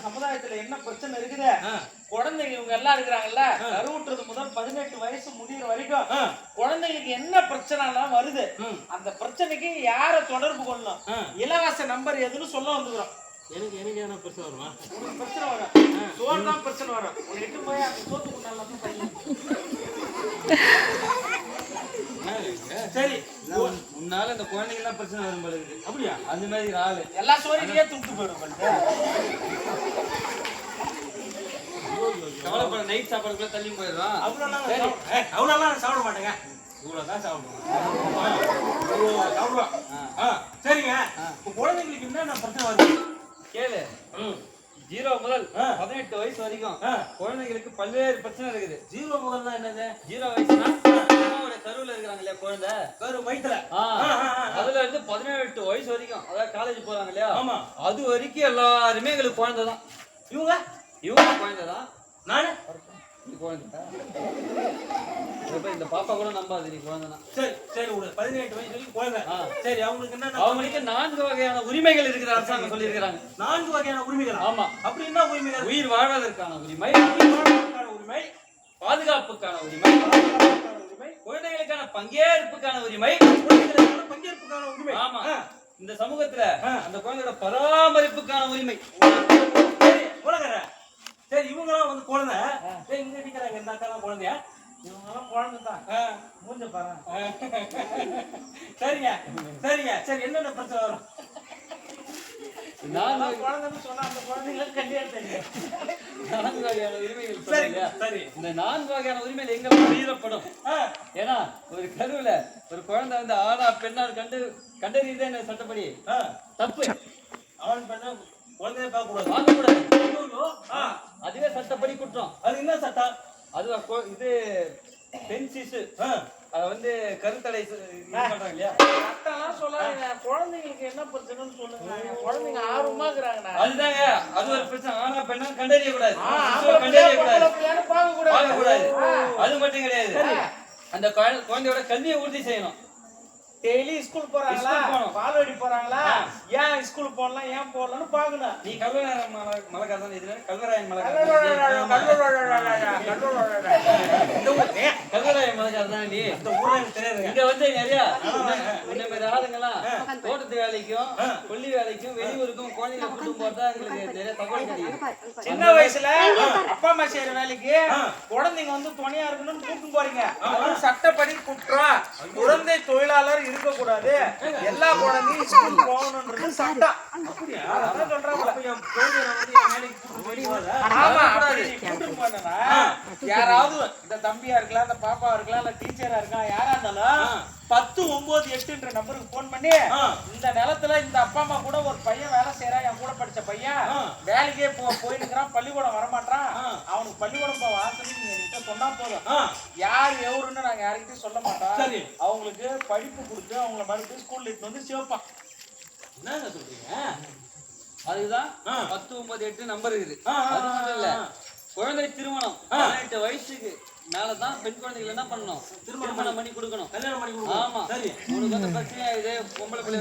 சமுதாயத்துல என்ன பிரச்சனை இருக்குது, குழந்தைங்க இவங்க எல்லாம் இருக்கிறாங்கல்ல, கருவுற்றது முதல் 18 வயசு முடிகிற வரைக்கும் குழந்தைங்களுக்கு என்ன பிரச்சனை எல்லாம் வருது, அந்த பிரச்சனைக்கு யார தொடர்பு கொள்ளணும், இலவச நம்பர் எதுன்னு சொல்ல வந்துக்கிறோம். எனக்கு என்ன பிரச்சனை வருமா? உங்களுக்கு பிரச்சனை வரும், சோறு தான் பிரச்சனை வரும். ஒரு 8 போய் அந்த சோத்துக்கு நல்லா பையன். சரி, உன்னால இந்த குழந்தைங்க எல்லாம் பிரச்சனை வரும் போல இருக்கு. அப்படியா? அந்த மாதிரி ஆளு எல்லா சோரிலேயே தூக்கிட்டு போயிடும். கவலைப்பட, நைட் சாப்பாடுக்குள்ள தள்ளி போயிடுறான். அவ்வளோலாம் சாப்பிட மாட்டேங்க, இவ்வளவுதான் சாப்பிடுவோம். சரிங்க. குழந்தைங்களுக்கு என்ன பிரச்சனை வருது கேளு. 0 முதல் 18 வயசு வரைக்கும் குழந்தைங்களுக்கு பல்வேறு பிரச்சனை இருக்குது. 0 முதல்னா என்னது? 0 வயசுனா கருவுல இருக்கிறாங்க இல்லையா குழந்தை, கரு வயிற்றுல, அதுல இருந்து 18 வயசு வரைக்கும், அதாவது காலேஜ் போறாங்க இல்லையா, அது வரைக்கும் எல்லாருமே எங்களுக்கு குழந்தை தான். இவங்க குழந்தை தான். நானு குழந்தை இந்த பாப்பா கூட நம்பாது நீ குழந்தைதான். சரி சரி, 18 வயசு வரைக்கும் குழந்தை. சரி, அவங்களுக்கு என்ன? அவங்களுக்கு 4 வகையான உரிமைகள் இருக்கிற அரசாங்கம் சொல்லி இருக்கிறாங்க. 4 வகையான உரிமைகள்? ஆமா. அப்படி என்ன உரிமைகள்? உயிர் வாழ்வதற்கான உரிமை, உரிமை, பாதுகாப்புக்கான உரிமை, குழந்தைகளுக்கான பங்கேற்புக்கான உரிமை, பங்கேற்புக்கான உரிமை. ஆமா. இந்த சமூகத்துல அந்த குழந்தையோட பராமரிப்புக்கான உரிமை. சரி, இவங்கெல்லாம் வந்து குழந்தை, இங்க நிக்கிறாங்க, இந்த அக்கா குழந்தையா? இவங்கெல்லாம் குழந்தை தான். மூஞ்ச பாரு. சரிங்க சரிங்க. சரி, என்னென்ன பிரச்சனை வரும்? குழந்தைன்னு சொன்னா அந்த குழந்தைங்களுக்கு கல்யாணம் 4 வகையான உரிமைகள். சரி, இந்த 4 வகையான உரிமைகள் எங்க மீறப்படும்? ஏன்னா ஒரு கருவுல ஒரு குழந்தை வந்து ஆனா பெண்ணா கண்டறியதே என்ன சட்டப்படி தப்பு. அவன் பெண்ணா குழந்தைய பார்க்கக்கூடாது. அதுவே சட்டப்படி குற்றம். அது என்ன சட்டம்? அது இது பெண் சிசு, அத வந்து கருத்தடை பண்றாங்க இல்லையா? சட்டம்லாம் சொல்லாதீங்க, குழந்தைங்களுக்கு என்ன பிரச்சனைன்னு சொல்லுங்க. குழந்தைங்க ஆர்வமா இருக்கிறாங்க. அதுதாங்க, அது ஒரு பிரச்சனை. ஆனா பெண்ணா கண்டறிய கூடாது, பார்க்க கூடாது. அது மட்டும் கிடையாது, அந்த குழந்தையோட கல்வியை உறுதி செய்யணும். டெய்லி ஸ்கூல் போறாங்களா, பால்வாடி போறாங்களா, ஏன் ஸ்கூல் போடலாம் ஏன் போடலாம்னு பாக்கணும். நீ கல்வராயன் மலைக்காதான் இது கல்வராயன் மலை, கல்வராயன் மலைக்காதான் நீ. இந்த ஊர்ல தெரியாது. இங்க வந்து நிறைய இந்த ஆளுங்கெல்லாம் தோட்டத்து வேலைக்கும் கொல்லி வேலைக்கும் வெளியூருக்கும் குழந்தைகளை கூட்டு போறதா எங்களுக்கு நிறைய தகவல் கிடைக்கும். சின்ன வயசுல அப்பா அம்மா செய்யற வேலைக்கு குழந்தைங்க வந்து துணையா இருக்கணும்னு கூட்டு போறீங்க. சட்டப்படி குற்றம். குழந்தை தொழிலாளர் இருக்க கூடாது, எல்லா குழந்தையும் ஸ்கூல் போகணும்ன்றது சட்டம். அப்படியா? அதான் சொல்றாங்க. யாராவது இந்த தம்பியா இருக்கலாம், இந்த பாப்பா இருக்கலாம், இல்ல டீச்சரா இருக்கலாம், யாரா இருந்தாலும் 1098 நம்பருக்கு போன் பண்ணி, இந்த நிலத்துல இந்த அப்பா அம்மா கூட ஒரு பையன் வேலை செய்யறான், என் கூட படிச்ச பையன் வேலைக்கே போயிருக்கிறான், பள்ளிக்கூடம் வரமாட்டான், அவனுக்கு பள்ளிக்கூடம் போக ஆசைன்னு நீங்க என்கிட்ட சொன்னா போதும். யார் எவருன்னு நாங்க யாருக்கிட்டையும் சொல்ல மாட்டோம். அவங்களுக்கு படிப்பு கொடுத்து அவங்கள மறுபடியும் ஸ்கூல்ல இட்டு வந்து சிவப்பான். என்னங்க சொல்றீங்க? அதுதான் 1098 நம்பர் இருக்குது. அது மட்டும் இல்ல, குழந்தை திருமணம் 18 வயசுக்கு மேலதான் பெண் குழந்தைகள் என்ன பண்ணணும், திருமணம் பண்ணி கொடுக்கணும், கல்யாணம் பண்ணி கொடுக்கணும். ஆமா. சரி, உனக்கு வந்து பிரச்சனையா இது, பொம்பளை பிள்ளை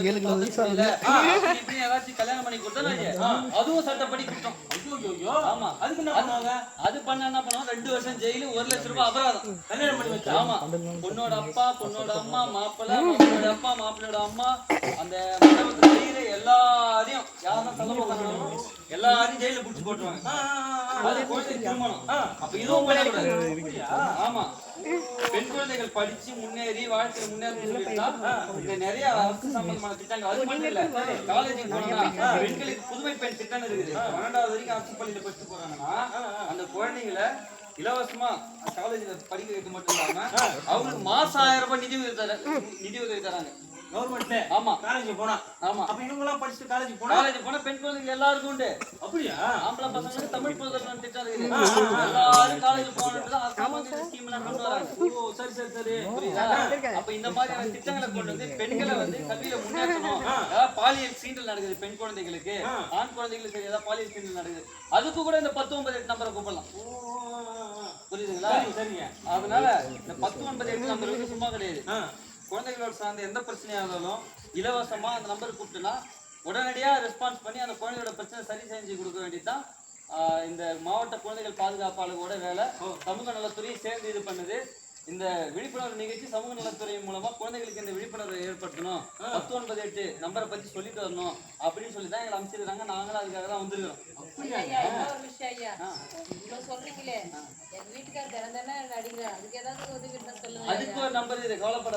ஏதாச்சும் கல்யாணம் பண்ணி கொடுத்தா அதுவும் சட்டப்படி குற்றம். ஆமா. அது பண்ண என்ன பண்ணுவோம், 2 வருஷம் ஜெயிலு, 1 லட்சம் ரூபாய் அபராதம். கல்யாணம் பண்ணி வச்சா. ஆமா. பொண்ணோட அப்பா, பொண்ணோட அம்மா, மாப்பிள்ளை, மாப்பிள்ளோட அப்பா, மாப்பிள்ளோட அம்மா, அந்த மண்டபத்துல எல்லாரையும் யாரும் தலைமை பண்ணணும், எல்லாரையும் ஜெயில புடிச்சு போட்டுருவாங்க. அது குழந்தை திருமணம். அப்ப இதுவும் பண்ணக்கூடாது. ஆமா. பெண் குழந்தைகள் படிச்சு முன்னேறி வாழ்க்கையில முன்னேறி நிறைய அரசு சம்பந்தமான திட்டங்கள். அது மட்டும் இல்ல, காலேஜுக்கு போனா பெண்களுக்கு புதுமை பெண் திட்டம் இருக்குது. 12வது வரைக்கும் அரசு பள்ளியில படிச்சு போறாங்கன்னா அந்த குழந்தைங்களை இலவசமா காலேஜ்ல படிக்க வைக்க மட்டும் இல்லாம அவங்களுக்கு மாசம் 1000 ரூபாய் நிதி உதவி தராங்க கவர்மெண்ட்ல. ஆமா. காலேஜ் போனா. ஆமா. அப்ப இவங்க எல்லாம் படிச்சு காலேஜ் போனா பெண் குழந்தைகள் எல்லாருக்கும் உண்டு. அப்படியா? ஆம்பளை பசங்களுக்கு தமிழ் புதல்வன் திட்டம் இருக்குது. எல்லாரும் காலேஜ் போகணும்னு அரசாங்க ஸ்கீம் எல்லாம் கொண்டு வராங்க. ஓ, சரி சரி சரி. புரியுதா? அப்ப இந்த மாதிரியான திட்டங்களை கொண்டு வந்து பெண்களை வந்து கல்வியில முன்னேற்றணும். பாலியல் சீண்டல் நடக்குது பெண் குழந்தைகளுக்கு, ஆண் குழந்தைகளுக்கு சரி ஏதாவது பாலியல் சீண்டல் நடக்குது, அதுக்கு கூட இந்த 1098 நம்பரை கூப்பிடலாம். புரியுதுங்களா? சரிங்க. அதனால இந்த 1098 நம்பர் சும்மா கிடையாது. குழந்தைகளோட சார்ந்த எந்த பிரச்சனையா இருந்தாலும் இலவசமா அந்த நம்பருக்கு கூப்பிட்டுனா உடனடியா ரெஸ்பான்ஸ் பண்ணி அந்த குழந்தையோட பிரச்சனை சரி செஞ்சு கொடுக்க வேண்டியதுதான் இந்த மாவட்ட குழந்தைகள் பாதுகாப்பாளர்களோட வேலை சமூக நலத்துறையும் சேர்ந்து இது பண்ணுது. இந்த விழிப்புணர்வு நிகழ்ச்சி சமூக நலத்துறை மூலமா குழந்தைகளுக்கு இந்த விழிப்புணர்வை ஏற்படுத்தணும், 1098 நம்பரை பத்தி சொல்லிட்டு வரணும் அப்படின்னு சொல்லி தான் எங்களை அமைச்சிருக்காங்க. நாங்களும் அதுக்காக தான் வந்திருக்கிறோம். இன்னொரு விஷயம் ஐயா, இவ்வளவு சொல்றீங்களே, எங்க வீட்டுக்காரர் திறந்தானே நடிக்கிறார், அதுக்கு ஏதாவது உதவி இருந்தா சொல்லுங்க. அதுக்கு ஒரு நம்பர் இது, கவலைப்படாத.